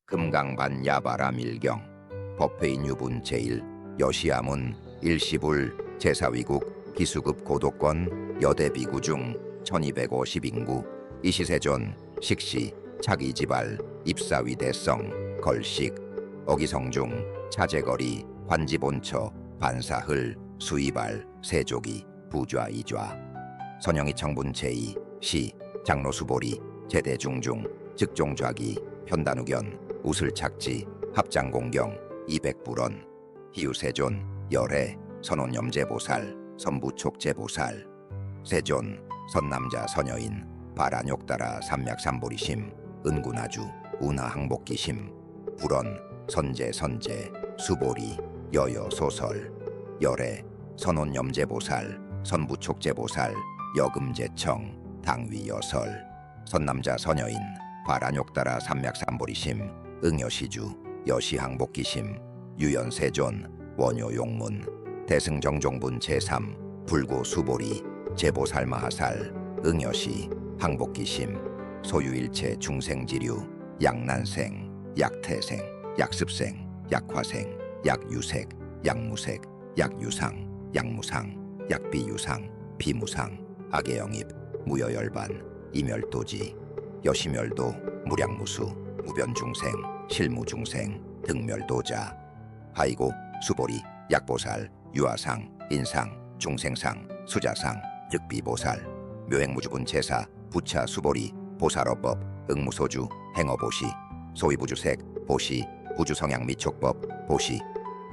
금강반 야바라 밀경 법회인 유분 제1 여시아문 일시불 제사위국 기수급 고도권 여대비구 중 1250인구 이시세존 식시 차기지발 입사위대성 걸식 어기성중 차제거리 관지본처 반사흘 수이발 세조기 부좌이좌 선영이 청분 제2 시 장로수보리 제대중중 즉종좌기 현단우견 우슬착지 합장공경 200불원 희유세존 열애 선원염제보살 선부촉제보살 세존 선남자 선여인 바라욕따라 삼맥삼보리심 은구나주 운하항복기심 불원 선제 수보리 여여소설 열애 선원염제보살 선부촉제보살 여금제청 당위여설 선남자 선여인 바라욕따라 삼맥삼보리심 응여시주 여시항복기심 유연세존 원효용문 대승정종분 제3 불고수보리 제보살마하살 응여시 항복기심 소유일체 중생지류 약난생 약태생 약습생 약화생 약유색 약무색 약유상 약무상 약비유상 비무상 악의영입 무여열반 이멸도지 여시멸도 무량무수 무변중생 실무중생 등멸도자 하이고 수보리 약보살 유아상 인상 중생상 수자상 득비보살 묘행무주분 제사 부차 수보리 보살어법 응무소주 행어보시 소위부주색 보시 부주성향 미촉법 보시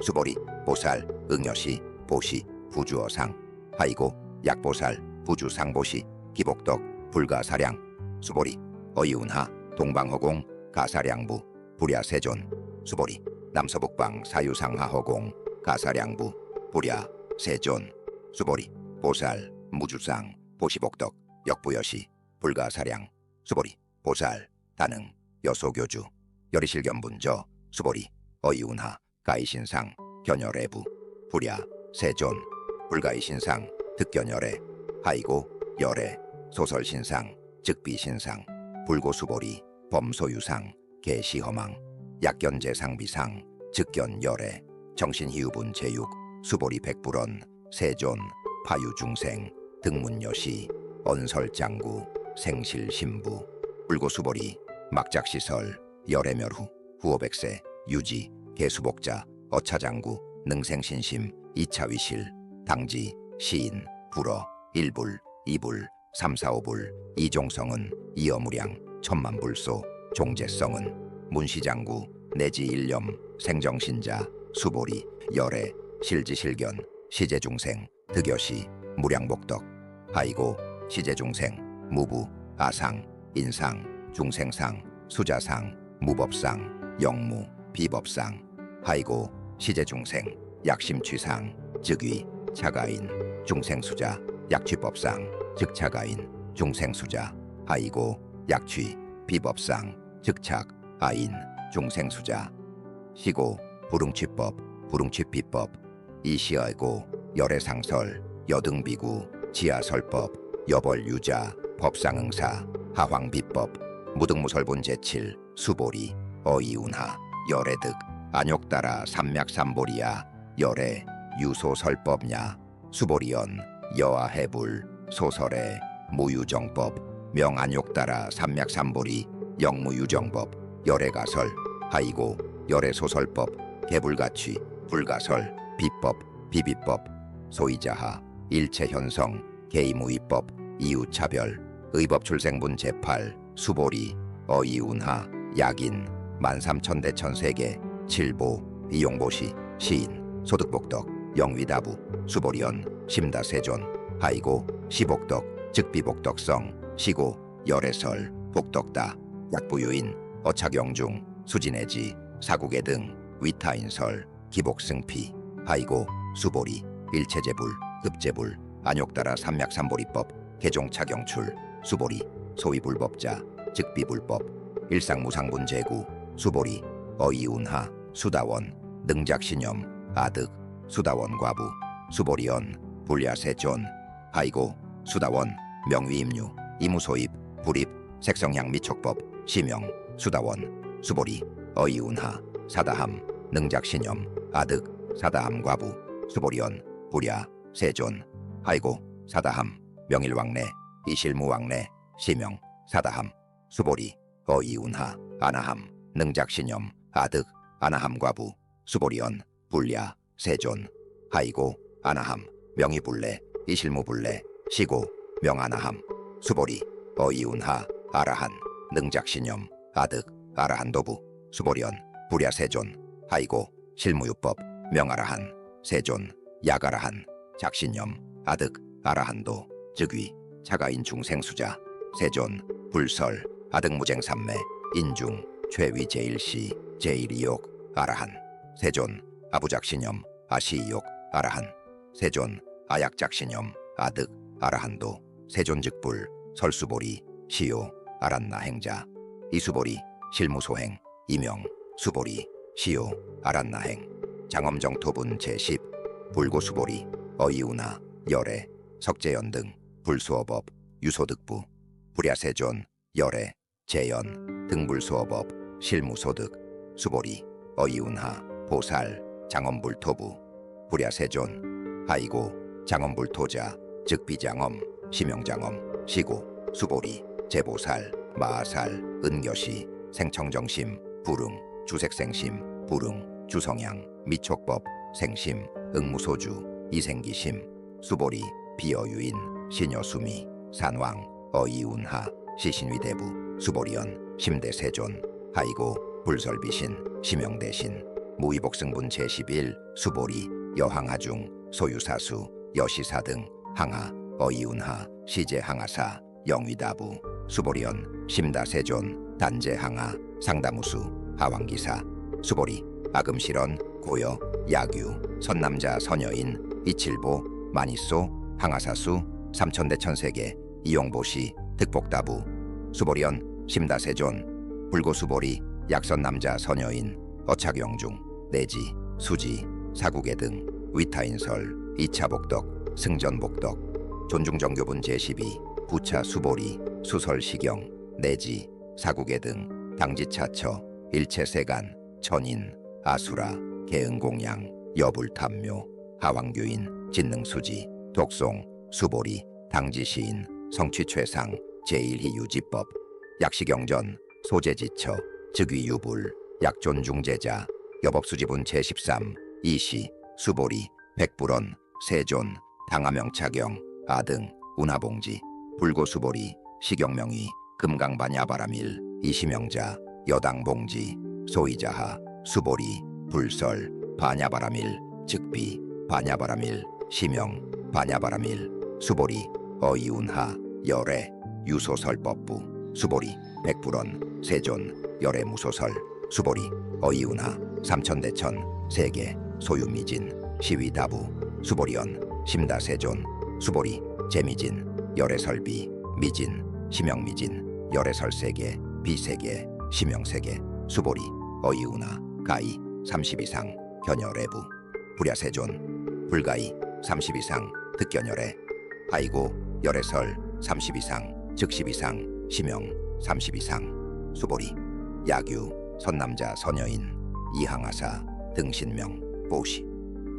수보리 보살 응여시 보시 부주어상 하이고 약보살 부주상보시 기복덕 불가사량 수보리 어이운하 동방허공 가사량부 부랴세존 수보리 남서북방 사유상하허공 가사량부 부랴 세존 수보리 보살 무주상 보시복덕 역부여시 불가사량 수보리 보살 다능 여소교주 여리실견분저 수보리 어이운하 가이신상 견열애부 부랴 세존 불가이신상 득견열애 하이고 열애 소설신상 즉비신상 불고수보리 범소유상 개시허망 약견제상비상 즉견열애 정신희유분 제6 수보리 백불원 세존 파유중생 등문여시 언설장구 생실신부 불고수보리 막작시설 열애멸후 후오백세 유지 개수복자 어차장구 능생신심 이차위실 당지 시인 불어 일불 이불 삼사오불 이종성은 이어무량 천만불소 종재성은 문시장구 내지 일념 생정신자 수보리 열애 실지실견 시제중생 득여시 무량복덕 하이고 시제중생 무부 아상 인상 중생상 수자상 무법상 영무 비법상 하이고 시제중생 약심취상 즉위 차가인 중생수자 약취법상 즉차가인 중생수자 하이고 약취 비법상 즉착 아인 중생수자 시고 불응취법 불응취비법 이시아이고 열애상설 여등비구 지하설법 여벌유자 법상응사 하황비법 무등무설분 제7 수보리 어이운하 열애득 안욕따라 삼맥삼보리야 열애 유소설법냐 수보리연 여아해불 소설의 무유정법 명안욕따라 삼맥삼보리 영무유정법 열애가설 하이고 열애소설법 개불가취 불가설 비법 비비법 소이자하 일체현성 개이무이법 이유차별 의법출생분 제8 수보리 어이운하 약인 13,000대천세계 칠보 이용보시 시인 소득복덕 영위다부 수보리연 심다세존 하이고 시복덕 즉비복덕성 시고 열애설 복덕다 약부유인 어착영중 수진해지 사국의 등 위타인설 기복승피 하이고 수보리 일체제불 급제불 안욕따라 삼맥삼보리법 개종차경출 수보리 소위불법자 즉비불법 일상무상분 제구 수보리 어이운하 수다원 능작신염 아득 수다원 과부 수보리연 불야세존 하이고 수다원 명위임류 이무소입 불입 색성향 미촉법 시명 수다원 수보리 어이운하 사다함 능작신염 아득 사다함 과부 수보리언 부랴 세존 하이고 사다함 명일왕래 이실무왕래 시명 사다함 수보리 어이운하 아나함 능작신염 아득 아나함 과부 수보리언 불랴 세존 하이고 아나함 명이불래 이실무불래 시고 명아나함 수보리 어이운하 아라한 능작신염 아득 아라한도부 수보리언 부랴 세존 하이고 실무유법 명아라한 세존 야가라한 작신염 아득 아라한도 즉위 차가인 중생수자 세존 불설 아득무쟁삼매 인중 최위 제일시 제일이욕 아라한 세존 아부작신염 아시이욕 아라한 세존 아약작신염 아득 아라한도 세존즉불 설수보리 시요 아란나 행자 이수보리 실무소행 이명 수보리 시요 아란나행 장엄정토분 제10 불고수보리 어이우나 열애 석재연 등 불수어법 유소득부 불야세존 열애 재연 등불수어법 실무소득 수보리 어이운하 보살 장엄불토부 불야세존 하이고 장엄불토자 즉 비장엄 시명장엄 시고 수보리 제보살 마하살 은교시 생청정심 불응 주색생심 불응 주성향 미촉법 생심 응무소주 이생기심 수보리 비어유인 시녀수미 산왕 어이운하 시신위대부 수보리언 심대세존 하이고 불설비신 시명대신 무의복승분 제11 수보리 여항하중 소유사수 여시사 등 항하 어이운하 시제항하사 영위다부 수보리언 심다세존 단제항하 상다무수 하왕기사 수보리 아금실언 고여 야규 선남자 선여인 이칠보 마니소 항하사수 삼천대천세계 이용보시 득복다부 수보리언 심다세존 불고수보리 약선남자 선여인 어착영중 내지 수지 사국의 등 위타인설 이차복덕 승전복덕 존중정교분 제12 부차 수보리 수설시경 내지 사국의 등 당지차처 일체세간 천인 아수라 개응공양 여불탐묘 하왕규인 진능수지 독송 수보리 당지시인 성취최상 제1희유지법 약시경전 소재지처 즉위유불 약존중제자 여법수지분 제13 이시 수보리 백불언 세존 당하명차경 아등 운하봉지 불고수보리 시경명의 금강반야바라밀 이시명자 여당봉지 소이자하 수보리 불설 반야바라밀 즉비 반야바라밀 시명 반야바라밀 수보리 어이운하 열애 유소설법부 수보리 백불언 세존 열애 무소설 수보리 어이운하 삼천대천 세계 소유미진 시위다부 수보리언 심다세존 수보리 제미진 열애설비 미진 시명미진 열애설세계 비세계 시명세계 수보리 어이운하 가이 30이상 견열애부 불야세존 불가이 30이상 득견열애 하이고 열애설 30이상 즉십이상 시명 30이상 수보리 야규 선남자 선여인 이항하사 등신명 보시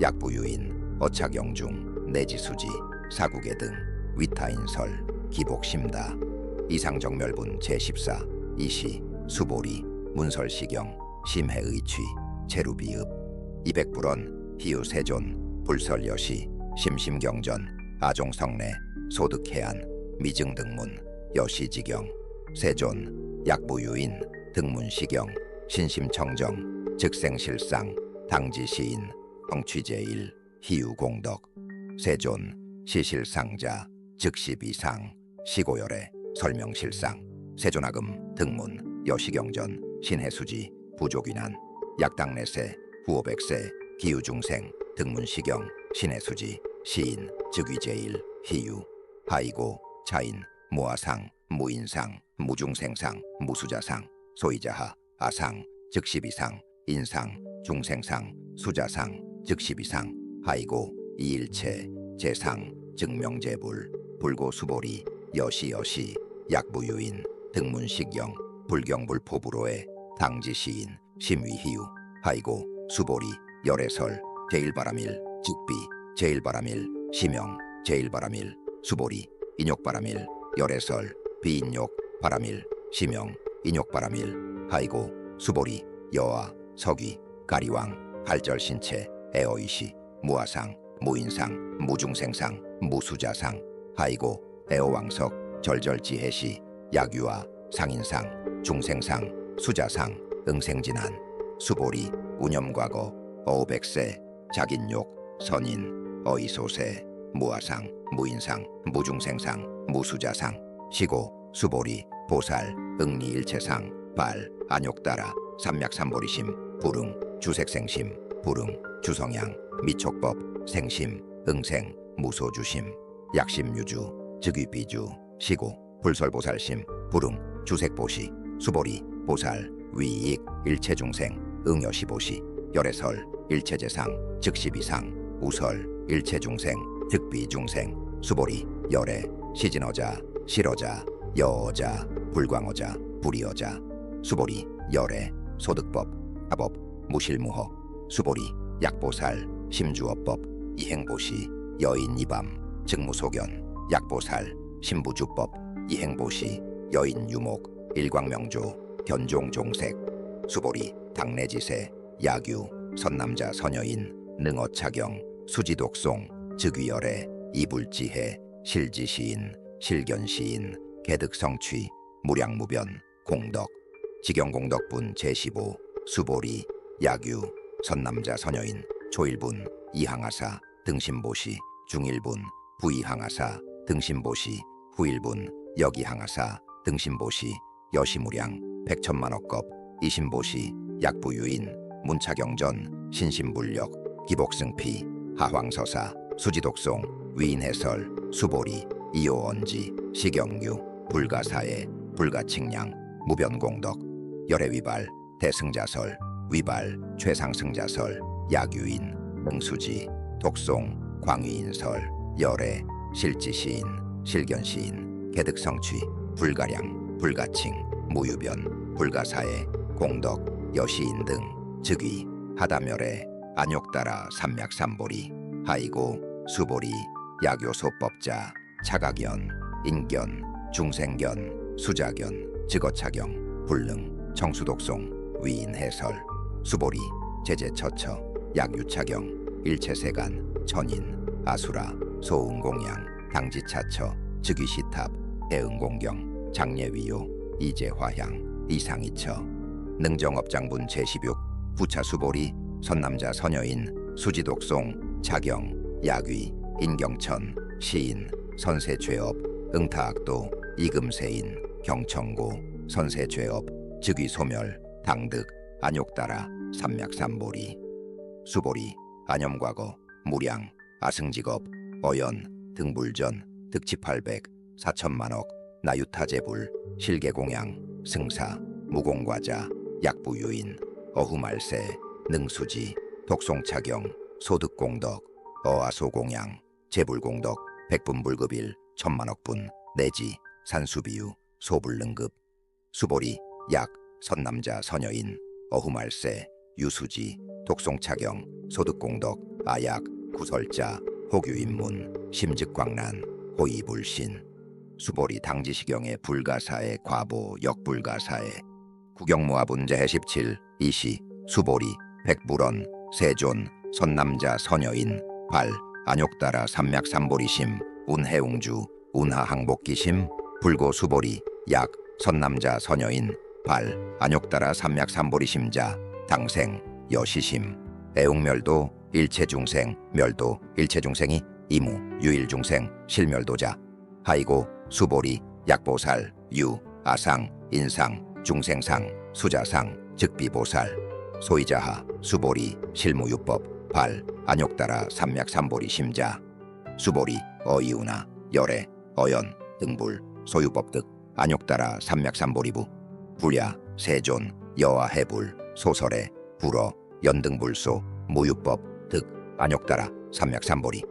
약부유인 어착영중 내지수지 사국의 등 위타인설 기복심다 이상정멸분 제14 이시 수보리 문설시경 심해의취 체루비읍 이백불언 희유세존 불설여시 심심경전 아종성례 소득해안 미증등문 여시지경 세존 약부유인 등문시경 신심청정 즉생실상 당지시인 엉취제일 희유공덕 세존 시실상자 즉시비상 시고열애 설명실상 세존아금 등문 여시경전 신해수지 부족위난 약당내세 후오백세 기유중생 등문시경 신해수지 시인 즉위제일 희유 하이고 차인 무아상 무인상 무중생상 무수자상 소이자하 아상 즉시비상 인상 중생상 수자상 즉시비상 하이고 이일체 재상 즉명제불 불고수보리 여시여시 약부유인 등문식경 불경불포부로의 당지시인 심위희유 하이고 수보리 열애설 제일바라밀 즉비 제일바라밀 시명 제일바라밀 수보리 인욕바라밀 열애설 비인욕 바라밀 시명 인욕바라밀 하이고 수보리 여아 서귀 가리왕 할절신체 애어이시 무아상 무인상 무중생상 무수자상 하이고 애어왕석 절절지해시 약유아 상인상 중생상 수자상 응생진한 수보리 운염과거 어백세 자긴욕 선인 어이소세 무아상 무인상 무중생상 무수자상 시고 수보리 보살 응리일체상 발 안욕따라 삼맥삼보리심 불응 주색생심 불응 주성양 미촉법 생심 응생 무소주심 약심유주 즉위비주 시고 불설보살심 불응 주색보시 수보리 보살 위익 일체중생 응여시보시 열애설 일체재상 즉시비상 우설 일체중생 득비중생 수보리 열애 시진어자 실어자 여어자 불광어자 불이어자 수보리 열애 소득법 하법 무실무허 수보리 약보살 심주어법 이행보시 여인이밤 즉무소견 약보살 신부주법 이행보시 여인유목 일광명조 견종종색 수보리 당내지세 야규 선남자 선여인 능어차경 수지독송 즉위열애 이불지해 실지시인 실견시인 개득성취 무량무변 공덕 직영공덕분 제15 수보리 야규 선남자 선여인 초일분 이항하사 등신보시 중일분 부이항하사 등신보시 후일분 여기항하사 등신보시 여시무량 백천만억겁 이신보시 약부유인 문차경전 신신불력 기복승피 하황서사 수지독송 위인해설 수보리 이호언지 시경유 불가사에 불가칭량 무변공덕 열애위발 대승자설 위발 최상승자설 야규인 응수지 독송 광위인설 열애 실지시인 실견시인 개득성취 불가량 불가칭 무유변 불가사에 공덕 여시인 등 즉위 하다멸에 안욕따라 삼맥삼보리 하이고 수보리 야교소법자 차가견 인견 중생견 수자견 즉어차경 불능 청수독송 위인해설 수보리 제제처처 약유차경 일체세간 천인 아수라 소응공양 당지차처 즉위시탑 대응공경 장례위요 이제화향 이상이처 능정업장분 제16 부차수보리 선남자 선여인 수지독송 차경 약위 인경천 시인 선세죄업 응타악도 이금세인 경청고 선세죄업 즉위소멸 당득 안욕따라 삼맥삼보리 수보리 안염과거 무량 아승직업 어연 등불전 득치800 4천만억 나유타제불 실계공양 승사 무공과자 약부유인 어후말세 능수지 독송차경 소득공덕 어아소공양 제불공덕 백분불급일 천만억분 내지 산수비유 소불능급 수보리 약 선남자 선여인 어후말세 유수지 독송차경 소득공덕 아약 구설자 혹유인문 심즉광란 호이불신 수보리 당지시경의 불가사의 과보 역불가사의 구경무화분제 17 이시 수보리 백불원 세존 선남자 선여인 발 안욕따라 삼맥삼보리심 운해웅주 운하항복기심 불고 수보리 약 선남자 선여인 발 안욕따라 삼맥삼보리심자 당생 여시심 애웅멸도 일체중생 멸도 일체중생이 이무 유일중생 실멸도자 하이고 수보리 약보살 유 아상 인상 중생상 수자상 즉비보살 소이자하 수보리 실무유법 발 안욕따라 삼맥삼보리 심자 수보리 어이우나 열애 어연 등불 소유법득 안욕따라 삼맥삼보리부 불야 세존 여와 해불 소설에 불어 연등불소 무유법 득 안욕따라 삼맥삼보리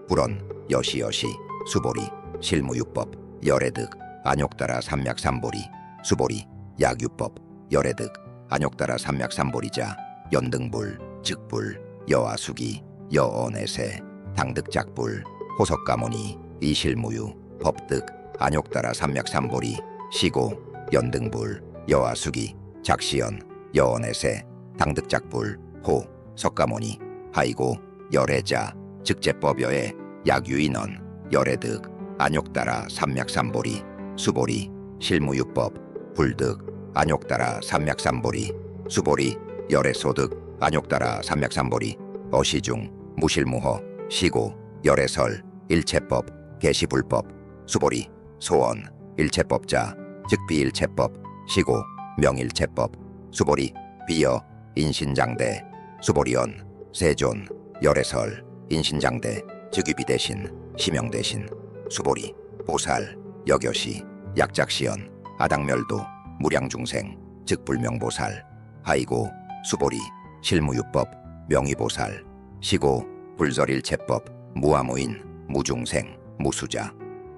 불언 여시여시 수보리 실무유법 열애득 안욕따라 삼맥삼보리 수보리 약유법 열애득 안욕따라 삼맥삼보리자 연등불 즉불 여와수기 여어내세 당득작불 호석가모니 이실무유 법득 안욕따라 삼맥삼보리 시고 연등불 여와수기 작시연 여어내세 당득작불 호 석가모니 하이고 열애자 즉제법여에 약유인원 열애득 안욕따라 삼맥삼보리 수보리 실무유법 불득 안욕따라 삼맥삼보리 수보리 열애소득 안욕따라 삼맥삼보리 어시중 무실무허 시고 열애설 일체법 계시불법 수보리 소원 일체법자 즉비일체법 시고 명일체법 수보리 비여 인신장대 수보리연 세존 열애설 인신장대 즉위비대신 시명대신 수보리 보살 여교시 약작시연 아당멸도 무량중생 즉 불명보살 하이고 수보리 실무유법 명의보살 시고 불설일체법 무아무인 무중생 무수자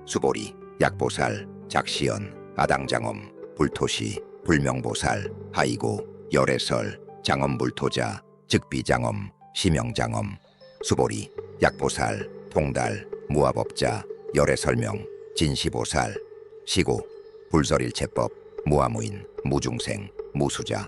수보리 약보살 작시연 아당장엄 불토시 불명보살 하이고 열애설 장엄불토자 즉비장엄 시명장엄 수보리 약보살 통달 무아법자 열애설명 진시보살 시고 불설일체법 무아무인 무중생 무수자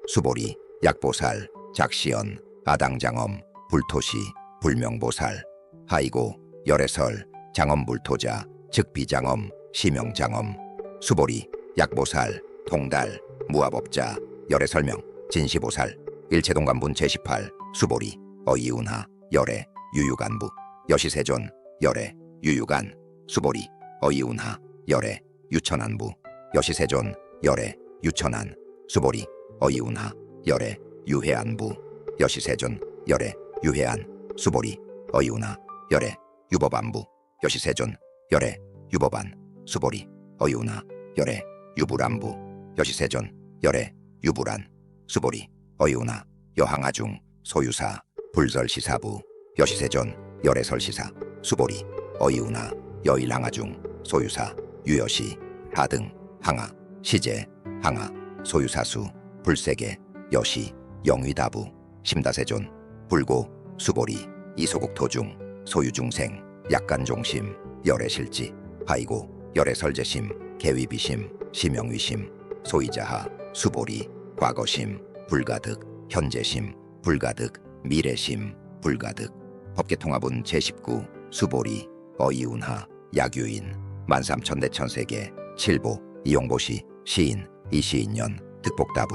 수보리 약보살 작시연 아당장엄 불토시 불명보살 하이고 열애설 장엄불토자 즉비장엄 시명장엄 수보리 약보살 통달 무아법자 열애설명 진시보살 일체동관분 제18 수보리 어이운하 열애 유유간부 여시세존 열애 유유간 수보리 어이운하 열애 유천안부 여시세존 열애 유천안 수보리 어이운하 열애 유해안부 여시세존 열애 유해안 수보리 어이운하 열애 유법안부 여시세존 열애 유법안 수보리 어이운하 열애 유불안부 여시세존 열애 유불안 수보리 어이운하 여항아중 소유사 불설시사부 여시세존 열애설시사 수보리 어이운하 여일항아중 소유사 유여시 하등 항아 시제 항아 소유사수 불세계 여시 영위다부 심다세존 불고 수보리 이소국토중 소유중생 약간종심 열애실지 하이고 열애설제심 계위비심 시명위심 소이자하 수보리 과거심 불가득 현재심 불가득 미래심 불가득 법계통합은 제19 수보리 어이운하 약유인 만삼천대천세계 칠보 이용보시 시인 이시인년 득복다부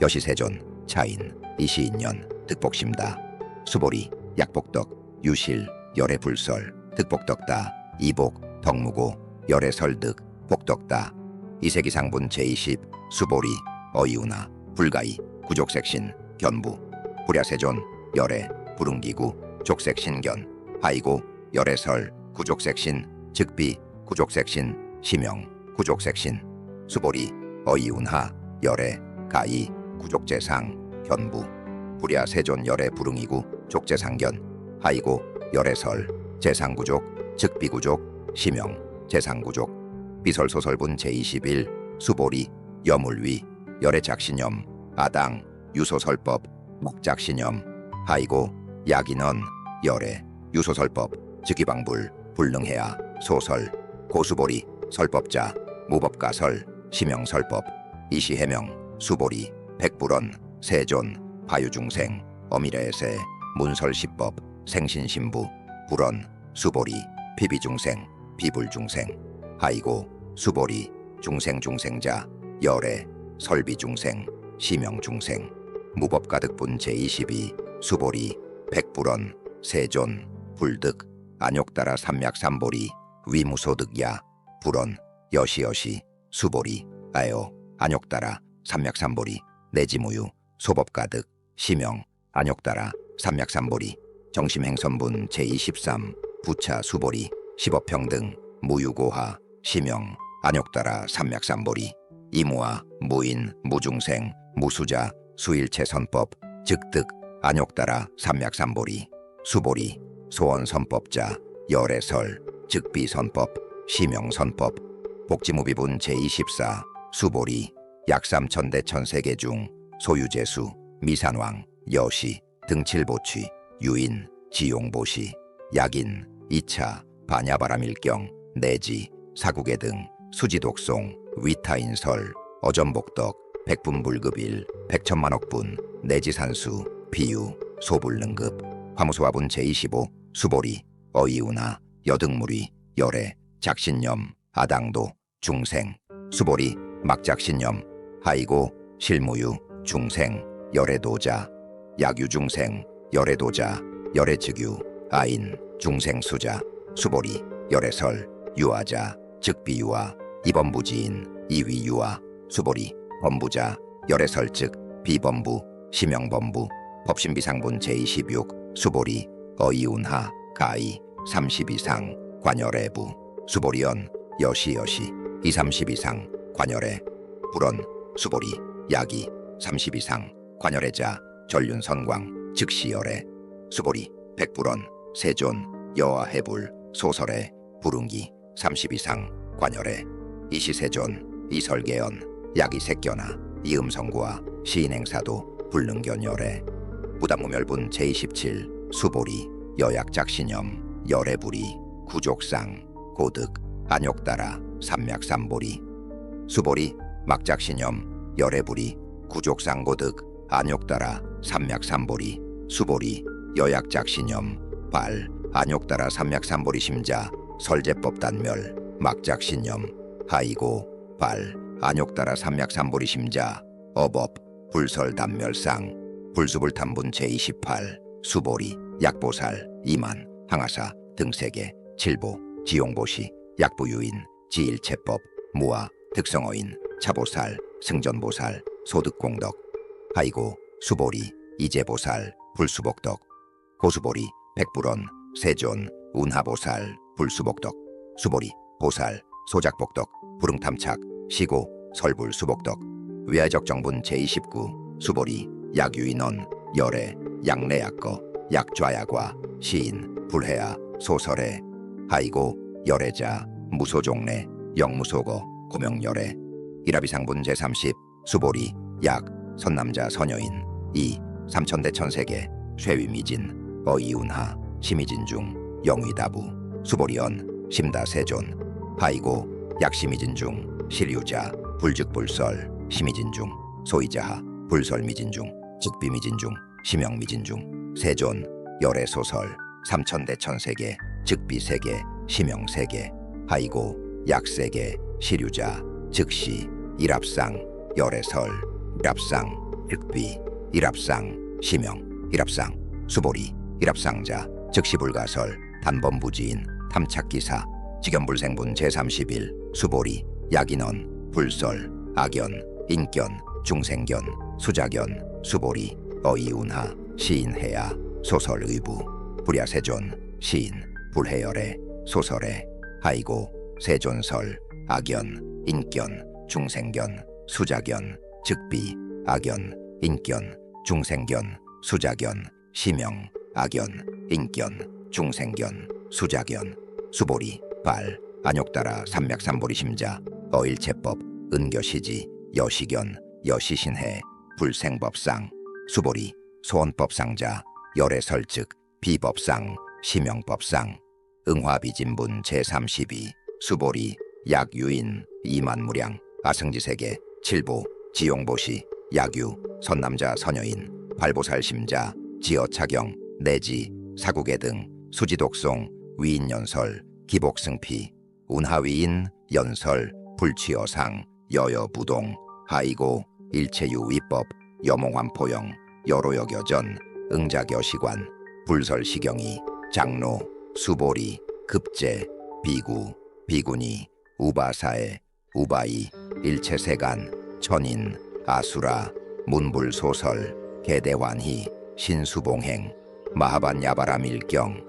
여시세존 차인 이시인년 득복심다 수보리 약복덕 유실 열애불설 득복덕다 이복 덕무고 열애설득 복덕다 이세기상분 제20 수보리 어이운하 불가이 구족색신 견부 불야세존 열애 부릉기구 족색신견 하이고 열애설 구족색신 즉비 구족색신 시명 구족색신 수보리 어이운하 열애 가이 구족재상 견부 불야세존 열애 부릉이구 족재상견 하이고 열애설 재상구족 즉비구족 시명 재상구족 비설소설분 제21 수보리 여물위 열애작신염 아당 유소설법 목작신염 하이고 약인언 열애 유소설법 즉위방불 불능해야 소설 고수보리 설법자 무법가설 시명설법 이시해명 수보리 백불언 세존 바유중생 어미래세 문설시법 생신신부 불언 수보리 피비중생 비불중생 하이고 수보리 중생중생자 열애 설비중생 시명중생 무법가득분 제22 수보리 백불언 세존 불득 안욕따라 삼맥삼보리 위무소득야 불언 여시여시 수보리 아요 안욕따라 삼맥삼보리 내지무유 소법가득 시명 안욕따라 삼맥삼보리 정심행선분 제23 부차 수보리 시법평등 무유고하 시명 안욕따라 삼맥삼보리 이무와 무인 무중생 무수자 수일체선법 즉득 안욕따라 삼맥삼보리 수보리 소원선법자 열애설 즉비선법 시명선법 복지무비분 제24 수보리 약삼천대천세계 중 소유재수, 미산왕, 여시, 등칠보취, 유인, 지용보시, 약인, 이차, 반야바라밀경, 내지, 사국의 등, 수지독송, 위타인설, 어전복덕, 백분불급일, 백천만억분, 내지산수, 비유, 소불능급, 화무소화분 제25, 수보리, 어이운하, 여등무리, 열애, 작신염, 아당도, 중생, 수보리, 막작신염, 하이고, 실무유, 중생, 열애도자, 약유중생, 열애도자, 열애즉유, 아인, 중생수자, 수보리, 열애설, 유아자, 즉 비유아, 이범부지인, 이위유아, 수보리, 범부자, 열애설 즉 비범부, 심형범부, 법신비상분 제26, 수보리, 어이운하, 가이, 30이상, 관열애부, 수보리연, 여시여시, 230이상, 관열애, 불언, 수보리, 야기, 30이상, 관열애자, 전륜선광, 즉시열애, 수보리, 백불언, 세존, 여아해불, 소설애, 부릉기, 30이상, 관열애, 이시세존, 이설계연, 야기색견하, 이음성구와 시인행사도, 불능견열애, 부담무멸분 제27, 수보리, 여약작신염, 열애불이, 구족상, 고득, 안욕따라, 삼맥삼보리, 수보리, 막작신염, 열애불이, 구족상고득, 안욕따라, 삼맥삼보리, 수보리, 여약작신염, 발, 안욕따라 삼맥삼보리 심자, 설제법단멸, 막작신염, 하이고, 발, 안욕따라 삼맥삼보리 심자, 어법, 불설단멸상, 불수불탐분 제28, 수보리, 약보살, 이만, 항하사, 등세계, 칠보, 지용보시, 약부유인, 지일체법, 무아, 득성어인, 차보살, 승전보살, 소득공덕, 하이고, 수보리, 이제보살, 불수복덕, 고수보리, 백불언, 세존, 운하보살, 불수복덕, 수보리, 보살, 소작복덕, 불응탐착, 시고, 설불수복덕, 위아적정분 제29, 수보리, 약유인원, 열애, 약내약거, 약좌약과, 시인, 불해야, 소설애, 하이고, 열애자, 무소종래, 영무소거, 고명열애, 일합이상분 제30, 수보리, 약, 선남자 선여인, 이, 삼천대천세계, 쇠위미진, 어이운하, 심의진중, 영위다부, 수보리언, 심다세존, 하이고, 약심의진중, 실유자, 불즉불설, 심의진중, 소이자하, 불설미진중, 즉비미진중, 심영미진중, 세존, 열애소설, 삼천대천세계, 즉비세계, 심영세계, 하이고, 약세계, 실유자, 즉시, 일합상, 열애설, 일합상, 즉비, 일합상, 심영, 일합상, 수보리, 일합상자, 즉시불가설, 단범부지인, 탐착기사, 직연불생분 제31, 수보리, 약인원, 불설, 악연, 인견, 중생견, 수작견, 수보리, 어이운하, 시인해야, 소설의부, 불야세존, 시인, 불해열애, 소설애, 하이고, 세존설, 악연, 인견, 중생견, 수작견, 즉비, 악연, 인견, 중생견, 수작견, 심영, 악연, 인견, 중생견, 수작견, 수보리, 발, 안욕따라 삼맥삼보리 심자, 어일체법, 은교시지, 여시견, 여시신해, 불생법상, 수보리, 소원법상자, 열애설즉, 비법상, 심영법상, 응화비진분 제32, 수보리, 약유인, 이만무량, 아승지세계, 칠보, 지용보시, 약유, 선남자 선여인, 발보살심자, 지어차경, 내지, 사국의 등, 수지독송, 위인연설, 기복승피, 운하위인, 연설, 불취어상, 여여부동, 하이고, 일체유위법, 여몽환포영, 여로여겨전, 응자겨시관, 불설시경이, 장로, 수보리, 급제, 비구, 비구니, 우바사에, 우바이, 일체세간, 천인, 아수라, 문불소설, 개대환희, 신수봉행, 마하반야바라밀경,